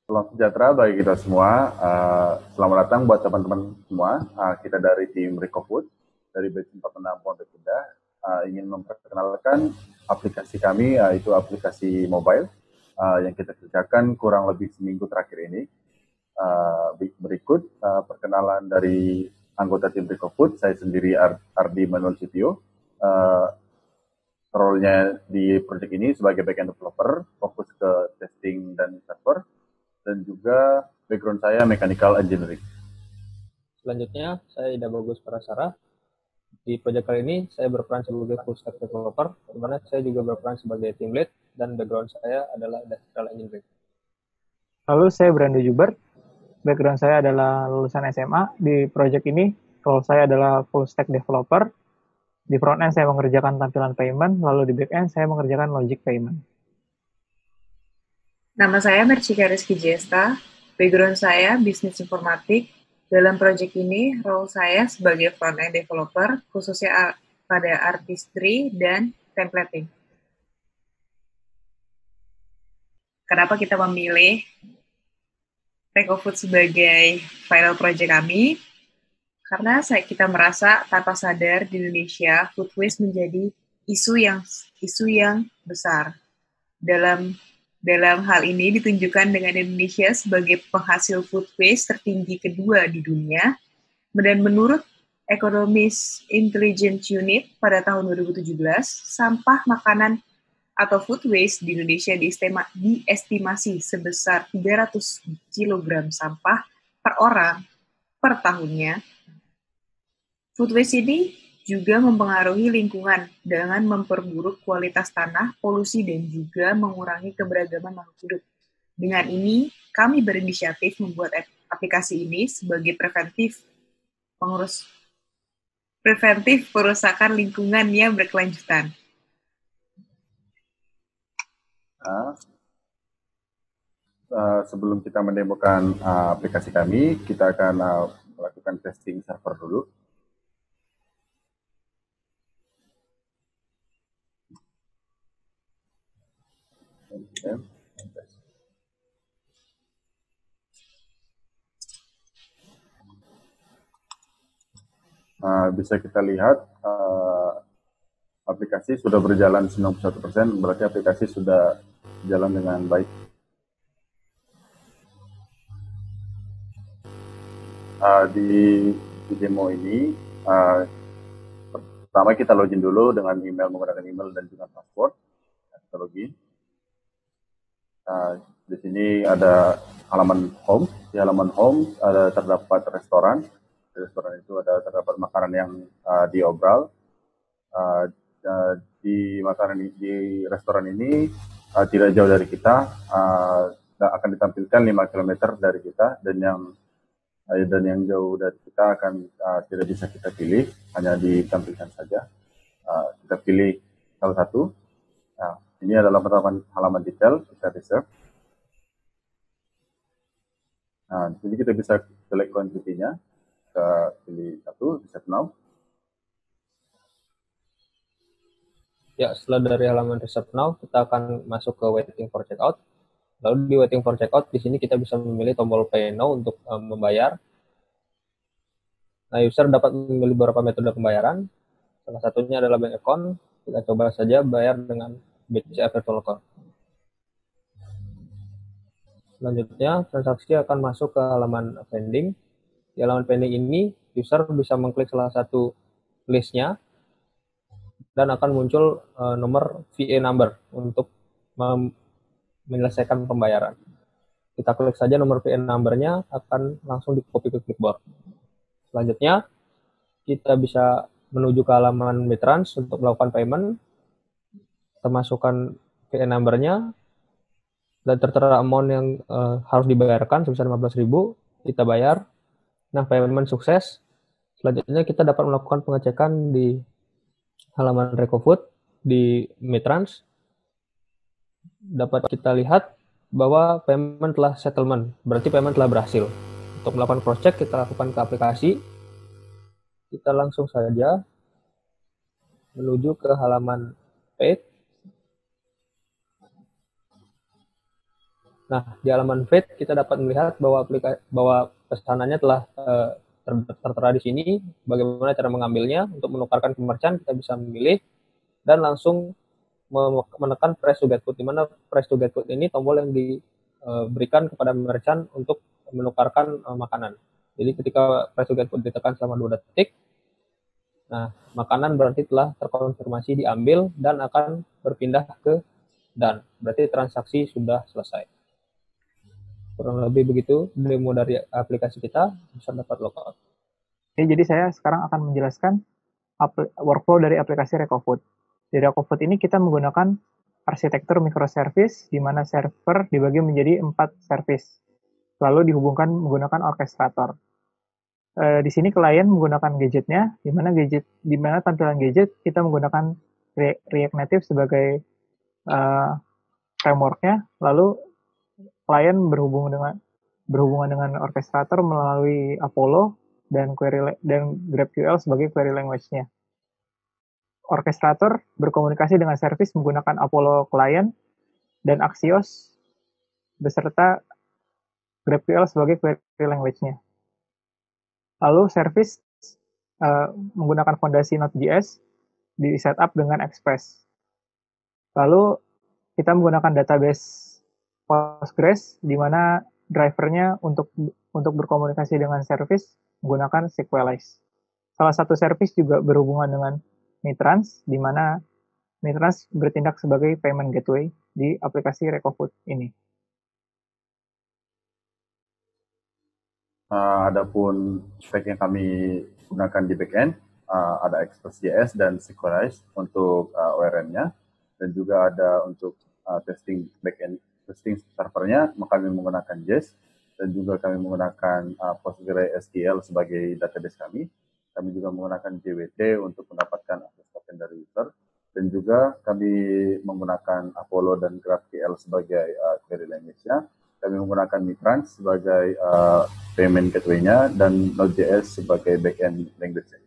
Salam sejahtera bagi kita semua. Selamat datang buat teman-teman semua. Kita dari tim Recofood, dari batch 46 Pondok Indah, ingin memperkenalkan aplikasi kami, yaitu aplikasi mobile, yang kita kerjakan kurang lebih seminggu terakhir ini. Berikut perkenalan dari anggota tim Recofood. Saya sendiri Ardi Manuel Sitio. Role-nya di project ini sebagai backend developer, fokus ke testing dan server, dan juga background saya mechanical engineering. Selanjutnya, saya Ida Bagus Parasara. Di proyek kali ini, saya berperan sebagai full stack developer, di mana saya juga berperan sebagai team lead, dan background saya adalah industrial engineering. Lalu saya Brando Jubert, background saya adalah lulusan SMA. Di project ini, role saya adalah full stack developer. Di front end saya mengerjakan tampilan payment, lalu di back end saya mengerjakan logic payment. Nama saya Mercika Rizky Jesta, background saya bisnis informatik. Dalam proyek ini, role saya sebagai front-end developer, khususnya pada artistry dan templating. Kenapa kita memilih Recofood sebagai final project kami? Karena kita merasa tanpa sadar di Indonesia, food waste menjadi isu yang besar. Dalam hal ini ditunjukkan dengan Indonesia sebagai penghasil food waste tertinggi kedua di dunia, dan menurut Economist Intelligence Unit pada tahun 2017, sampah makanan atau food waste di Indonesia diestimasi sebesar 300 kg sampah per orang per tahunnya. Food waste ini juga mempengaruhi lingkungan dengan memperburuk kualitas tanah, polusi, dan juga mengurangi keberagaman makhluk hidup. Dengan ini, kami berinisiatif membuat aplikasi ini sebagai preventif perusakan lingkungan yang berkelanjutan. Sebelum kita mendemokan aplikasi kami, kita akan melakukan testing server dulu. Bisa kita lihat aplikasi sudah berjalan 91%, berarti aplikasi sudah jalan dengan baik. Di demo ini, pertama kita login dulu dengan email, menggunakan email dan juga password. Kita login. Di sini ada halaman home. Di halaman home terdapat restoran. Di restoran itu terdapat makanan yang diobral. Di restoran ini tidak jauh dari kita, akan ditampilkan 5 km dari kita, dan yang jauh dari kita akan tidak bisa kita pilih, hanya ditampilkan saja. Kita pilih salah satu. Ini adalah halaman detail, kita reserve. Di sini kita bisa select quantity-nya, kita pilih satu, reserve now. Ya, setelah dari halaman reserve now, kita akan masuk ke waiting for checkout. Lalu di waiting for checkout, di sini kita bisa memilih tombol pay now untuk membayar. Nah, user dapat memilih beberapa metode pembayaran. Salah satunya adalah bank account. Kita coba saja bayar dengan BCA Virtual Card. Selanjutnya, transaksi akan masuk ke halaman pending. Di halaman pending ini, user bisa mengklik salah satu listnya dan akan muncul nomor VA number untuk menyelesaikan pembayaran. Kita klik saja nomor VA number-nya, akan langsung di-copy ke clipboard. Selanjutnya, kita bisa menuju ke halaman Mitrans untuk melakukan payment. Kita masukkan VA number-nya, dan tertera amount yang harus dibayarkan sebesar 15.000, kita bayar. Nah, payment sukses. Selanjutnya kita dapat melakukan pengecekan di halaman Recofood di Mitrans. Dapat kita lihat bahwa payment telah settlement, berarti payment telah berhasil. Untuk melakukan cross check, kita lakukan ke aplikasi. Kita langsung saja menuju ke halaman paid. Nah, di halaman feed kita dapat melihat bahwa pesanannya telah tertera di sini. Bagaimana cara mengambilnya. Untuk menukarkan ke merchant, kita bisa memilih dan langsung menekan press to get code, di mana press to get code ini tombol yang diberikan kepada merchant untuk menukarkan makanan. Jadi ketika press to get code ditekan selama 2 detik, nah makanan berarti telah terkonfirmasi diambil dan akan berpindah ke done. Berarti transaksi sudah selesai. Kurang lebih begitu demo dari aplikasi kita, bisa dapat logout. Oke, jadi saya sekarang akan menjelaskan workflow dari aplikasi Recofood. Di Recofood ini kita menggunakan arsitektur microservice, di mana server dibagi menjadi 4 service, lalu dihubungkan menggunakan orchestrator. Di sini klien menggunakan gadgetnya, di mana tampilan gadget kita menggunakan React Native sebagai framework-nya, lalu klien berhubungan dengan orchestrator melalui Apollo dan GraphQL sebagai query language-nya. Orchestrator berkomunikasi dengan service menggunakan Apollo client dan Axios beserta GraphQL sebagai query language-nya. Lalu service menggunakan fondasi Node.js di setup dengan Express. Lalu kita menggunakan database Postgres, di mana drivernya untuk berkomunikasi dengan service menggunakan Sequelize. Salah satu service juga berhubungan dengan Mitrans, di mana Mitrans bertindak sebagai payment gateway di aplikasi Recofood ini. Adapun spek yang kami gunakan di backend, ada Express.js dan Sequelize untuk ORM-nya, dan juga ada untuk testing backend, testing servernya, kami menggunakan JS, dan juga kami menggunakan PostgreSQL sebagai database kami. Kami juga menggunakan JWT untuk mendapatkan akses token dari user, dan juga kami menggunakan Apollo dan GraphQL sebagai query language-nya. Kami menggunakan Mitrans sebagai payment gateway-nya, dan Node.js sebagai backend language-nya.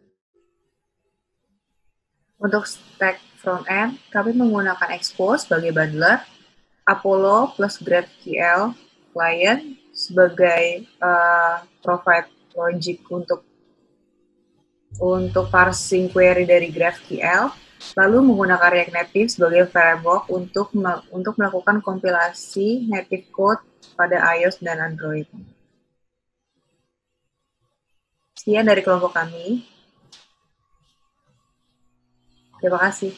Untuk stack front-end, kami menggunakan Expo sebagai bundler, Apollo plus GraphQL client sebagai provide logic untuk parsing query dari GraphQL, lalu menggunakan React Native sebagai framework untuk melakukan kompilasi native code pada iOS dan Android. Sekian dari kelompok kami. Terima kasih.